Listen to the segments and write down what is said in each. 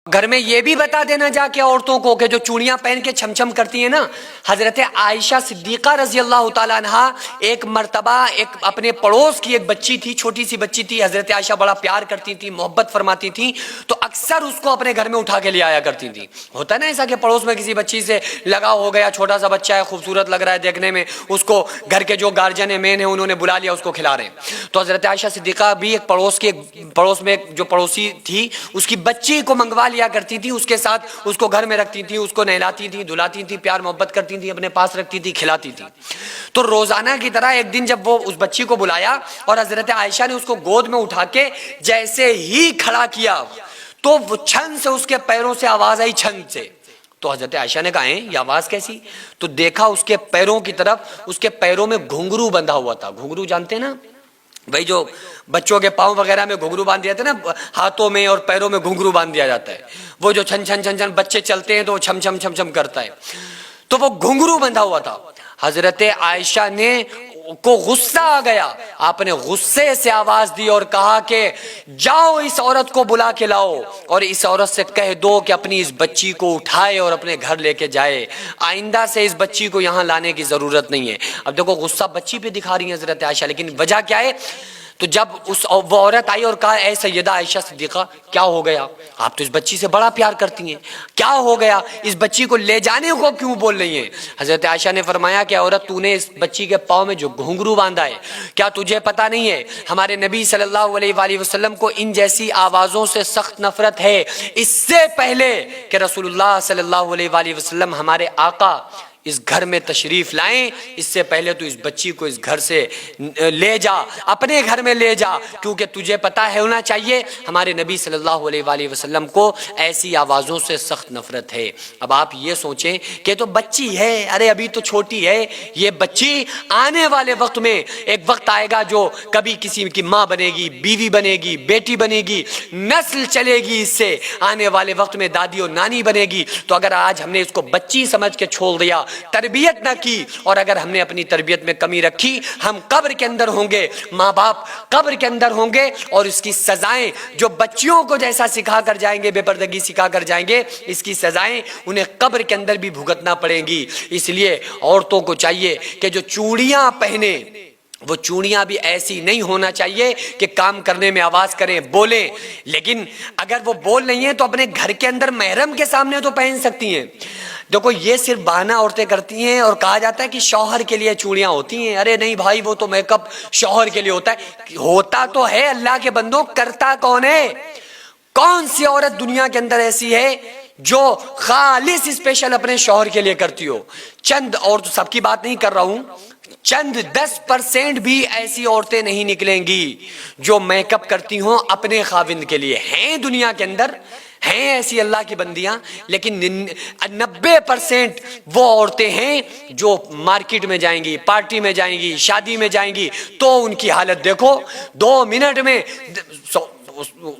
گھر میں یہ بھی بتا دینا جا کے عورتوں کو کہ جو چوڑیاں پہن کے چھم چھم کرتی ہیں نا، حضرت عائشہ صدیقہ رضی اللہ تعالیٰ عنہا ایک مرتبہ ایک اپنے پڑوس کی ایک بچی تھی، چھوٹی سی بچی تھی، حضرت عائشہ بڑا پیار کرتی تھی، محبت فرماتی تھی، تو اکثر اس کو اپنے گھر میں اٹھا کے لے آیا کرتی تھی۔ ہوتا ہے نا ایسا کہ پڑوس میں کسی بچی سے لگاؤ ہو گیا، چھوٹا سا بچہ ہے، خوبصورت لگ رہا ہے دیکھنے میں، اس کو گھر کے جو گارجن ہیں، مین ہیں، انہوں نے بلا لیا، اس کو کھلا رہے ہیں۔ تو حضرت عائشہ صدیقہ بھی ایک پڑوس میں جو پڑوسی تھی، اس کی بچی کو منگوا لیا کرتی تھی، اس کے ساتھ اس کو گھر میں رکھتی تھی، اس کو نہلاتی تھی، دھلاتی تھی، پیار محبت کرتی تھی، اپنے پاس رکھتی تھی، کھلاتی تھی۔ تو روزانہ کی طرح ایک دن جب وہ اس بچی کو بلایا اور حضرت عائشہ نے اس کو گود میں اٹھا کے جیسے ہی کھڑا کیا تو وہ چھن سے اس کے پیروں سے آواز آئی، چھن سے۔ تو حضرت عائشہ نے کہا یہ آواز کیسی؟ تو دیکھا اس کے پیروں کی طرف، اس کے پیروں میں گھنگرو بندھا ہوا تھا۔ گھنگرو جانتے ہیں نا بھائی، جو بچوں کے پاؤں وغیرہ میں گھنگرو باندھ دیا جاتا ہے نا، ہاتھوں میں اور پیروں میں گھنگرو باندھ دیا جاتا ہے، وہ جو چھن چھن چھن چھن بچے چلتے ہیں تو وہ چھم چھم چھم چھم کرتا ہے، تو وہ گھنگرو بندھا ہوا تھا۔ حضرت عائشہ نے کو غصہ آ گیا، آپ نے غصے سے آواز دی اور کہا کہ جاؤ اس عورت کو بلا کے لاؤ اور اس عورت سے کہہ دو کہ اپنی اس بچی کو اٹھائے اور اپنے گھر لے کے جائے، آئندہ سے اس بچی کو یہاں لانے کی ضرورت نہیں ہے۔ اب دیکھو غصہ بچی پہ دکھا رہی ہیں حضرت عائشہ، لیکن وجہ کیا ہے؟ تو جب وہ عورت آئی اور کہا اے سیدہ عائشہ صدیقہ کیا ہو گیا؟ آپ تو اس بچی سے بڑا پیار کرتی ہیں، کیا ہو گیا؟ اس بچی کو لے جانے کو کیوں بول رہی ہیں؟ حضرت عائشہ نے فرمایا کہ عورت تو نے اس بچی کے پاؤں میں جو گھنگرو باندھا ہے، کیا تجھے پتا نہیں ہے ہمارے نبی صلی اللہ علیہ وآلہ وسلم کو ان جیسی آوازوں سے سخت نفرت ہے؟ اس سے پہلے کہ رسول اللہ صلی اللہ علیہ وآلہ وسلم ہمارے آقا اس گھر میں تشریف لائیں، اس سے پہلے تو اس بچی کو اس گھر سے لے جا، اپنے گھر میں لے جا، کیونکہ تجھے پتا ہے ہونا چاہیے ہمارے نبی صلی اللہ علیہ وآلہ وسلم کو ایسی آوازوں سے سخت نفرت ہے۔ اب آپ یہ سوچیں کہ تو بچی ہے، ارے ابھی تو چھوٹی ہے، یہ بچی آنے والے وقت میں ایک وقت آئے گا جو کبھی کسی کی ماں بنے گی، بیوی بنے گی، بیٹی بنے گی، نسل چلے گی، اس سے آنے والے وقت میں دادی اور نانی بنے گی۔ تو اگر آج ہم نے اس کو بچی سمجھ کے چھوڑ دیا، تربیت نہ کی، اور اگر ہم نے اپنی تربیت میں کمی رکھی، ہم قبر کے اندر ہوں گے، ماں باپ قبر کے اندر ہوں گے، اور اس کی سزائیں جو بچیوں کو جیسا سکھا کر جائیں گے، بے پردگی سکھا کر جائیں گے، اس کی سزائیں انہیں قبر کے اندر بھی بھگتنا پڑیں گی۔ اس لیے عورتوں کو چاہیے کہ جو چوڑیاں پہنے، وہ چوڑیاں بھی ایسی نہیں ہونا چاہیے کہ کام کرنے میں آواز کریں، بولیں، لیکن اگر وہ بول نہیں ہیں تو اپنے گھر کے اندر محرم کے سامنے تو پہن سکتی ہیں۔ دیکھو یہ صرف بہانہ عورتیں کرتی ہیں، اور کہا جاتا ہے کہ شوہر کے لیے چوڑیاں ہوتی ہیں۔ ارے نہیں بھائی، وہ تو میک اپ شوہر کے لیے ہوتا ہے، ہوتا تو ہے، اللہ کے بندوں کرتا کون ہے؟ کون سی عورت دنیا کے اندر ایسی ہے جو خالص اسپیشل اپنے شوہر کے لیے کرتی ہو؟ چند، اور تو سب کی بات نہیں کر رہا ہوں، چند 10% بھی ایسی عورتیں نہیں نکلیں گی جو میک اپ کرتی ہوں اپنے خاوند کے لیے۔ ہیں دنیا کے اندر، ہیں ایسی اللہ کی بندیاں، لیکن 90% وہ عورتیں ہیں جو مارکیٹ میں جائیں گی، پارٹی میں جائیں گی، شادی میں جائیں گی، تو ان کی حالت دیکھو، 2 منٹ میں،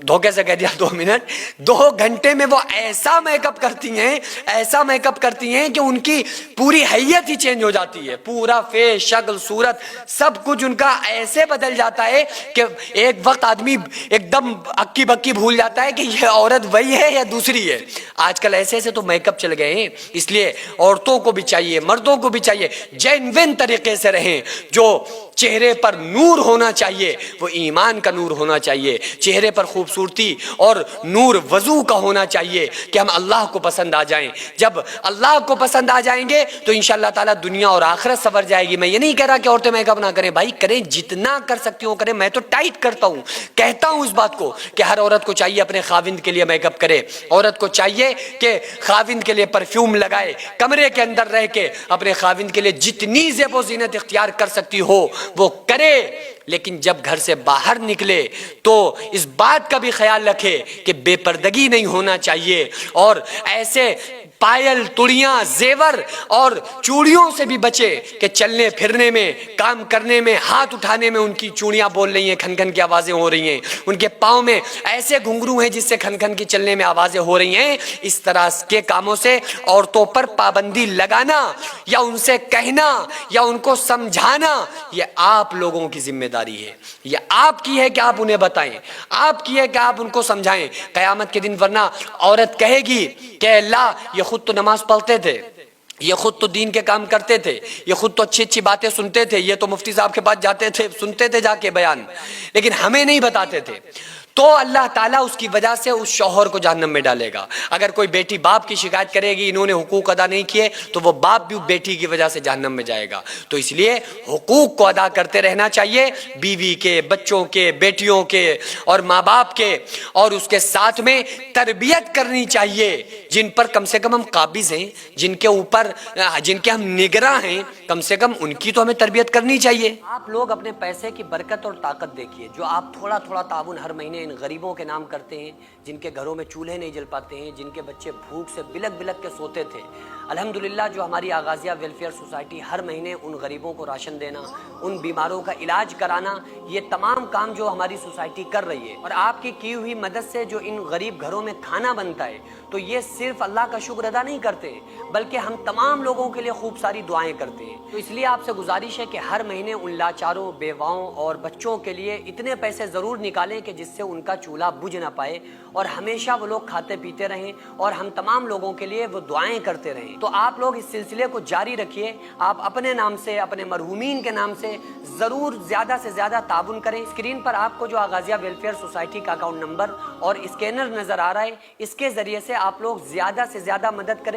دھوکے سے کہہ دیا 2 منٹ، 2 گھنٹے میں وہ ایسا میک اپ کرتی ہیں، ایسا میک اپ کرتی ہیں کہ ان کی پوری حیت ہی چینج ہو جاتی ہے، پورا فیس، شکل، صورت، سب کچھ ان کا ایسے بدل جاتا ہے کہ ایک وقت آدمی ایک دم اکی بکی بھول جاتا ہے کہ یہ عورت وہی ہے یا دوسری ہے۔ آج کل ایسے ایسے تو میک اپ چل گئے ہیں۔ اس لیے عورتوں کو بھی چاہیے، مردوں کو بھی چاہیے، جینوین طریقے سے رہیں۔ جو چہرے پر نور ہونا چاہیے وہ ایمان کا نور ہونا چاہیے، چہرے پر خوبصورتی اور نور وضو کا ہونا چاہیے کہ ہم اللہ کو پسند آ جائیں۔ جب اللہ کو پسند آ جائیں گے تو انشاءاللہ تعالیٰ دنیا اور آخرت سنور جائے گی۔ میں یہ نہیں کہہ رہا کہ عورتیں میک اپ نہ کریں، بھائی کریں، جتنا کر سکتی ہوں کریں، میں تو ٹائٹ کرتا ہوں، کہتا ہوں اس بات کو کہ ہر عورت کو چاہیے اپنے خاوند کے لیے میک اپ کرے، عورت کو چاہیے کہ خاوند کے لیے پرفیوم لگائے، کمرے کے اندر رہ کے اپنے خاوند کے لیے جتنی زیب و زینت اختیار کر سکتی ہو وہ کرے، لیکن جب گھر سے باہر نکلے تو اس بات کا بھی خیال رکھے کہ بے پردگی نہیں ہونا چاہیے، اور ایسے پائل تڑیاں زیور اور چوڑیوں سے بھی بچے کہ چلنے پھرنے میں کام کرنے میں ہاتھ اٹھانے میں ان کی چوڑیاں بول رہی ہیں, کھن کھن کی آوازیں ہو رہی ہیں, ان کے پاؤں میں ایسے گھنگرو ہیں جس سے کھن کھن کی چلنے میں آوازیں ہو رہی ہیں. اس طرح کے کاموں سے عورتوں پر پابندی لگانا یا ان سے کہنا یا ان کو سمجھانا یہ آپ لوگوں کی ذمہ داری ہے. یہ آپ کی ہے کہ آپ انہیں بتائیں, آپ کی ہے کہ آپ ان کو سمجھائیں قیامت کے دن. ورنہ عورت کہے گی کہ اللہ یہ خود تو نماز پڑھتے تھے, یہ خود تو دین کے کام کرتے تھے, یہ خود تو اچھی اچھی باتیں سنتے تھے, یہ تو مفتی صاحب کے پاس جاتے تھے سنتے تھے جا کے بیان, لیکن ہمیں نہیں بتاتے تھے. تو اللہ تعالیٰ اس کی وجہ سے اس شوہر کو جہنم میں ڈالے گا. اگر کوئی بیٹی باپ کی شکایت کرے گی انہوں نے حقوق ادا نہیں کیے تو وہ باپ بھی بیٹی کی وجہ سے جہنم میں جائے گا. تو اس لیے حقوق کو ادا کرتے رہنا چاہیے, بیوی کے, بچوں کے, بیٹیوں کے اور ماں باپ کے, اور اس کے ساتھ میں تربیت کرنی چاہیے جن پر کم سے کم ہم قابض ہیں, جن کے اوپر جن کے ہم نگراں ہیں, کم سے کم ان کی تو ہمیں تربیت کرنی چاہیے. آپ لوگ اپنے پیسے کی برکت اور طاقت دیکھیے, جو آپ تھوڑا تھوڑا تعاون ہر مہینے ان غریبوں کے نام کرتے ہیں جن کے گھروں میں چولہے نہیں جل پاتے ہیں, جن کے بچے بھوک سے بلک بلک کے سوتے تھے. الحمدللہ جو ہماری آغازیہ ویلفیئر سوسائٹی ہر مہینے ان غریبوں کو راشن دینا, ان بیماروں کا علاج کرانا, یہ تمام کام جو ہماری سوسائٹی کر رہی ہے, اور آپ کی ہوئی مدد سے جو ان غریب گھروں میں کھانا بنتا ہے, تو یہ صرف اللہ کا شکر ادا نہیں کرتے بلکہ ہم تمام لوگوں کے لیے خوب ساری دعائیں کرتے ہیں. تو اس لیے آپ سے گزارش ہے کہ ہر مہینے ان لاچاروں, بیواؤں اور بچوں کے لیے اتنے پیسے ضرور نکالیں کہ جس سے ان کا چولہا بجھ نہ پائے اور ہمیشہ وہ لوگ کھاتے پیتے رہیں, اور ہم تمام لوگوں کے لیے وہ دعائیں کرتے رہیں. تو آپ لوگ اس سلسلے کو جاری رکھیے. آپ اپنے نام سے, اپنے مرحومین کے نام سے ضرور زیادہ سے زیادہ تعاون کریں. اسکرین پر آپ کو جو آغازیہ ویلفیئر سوسائٹی کا اکاؤنٹ نمبر اور اسکینر نظر آ رہا ہے, اس کے ذریعے سے آپ لوگ زیادہ سے زیادہ مدد کریں.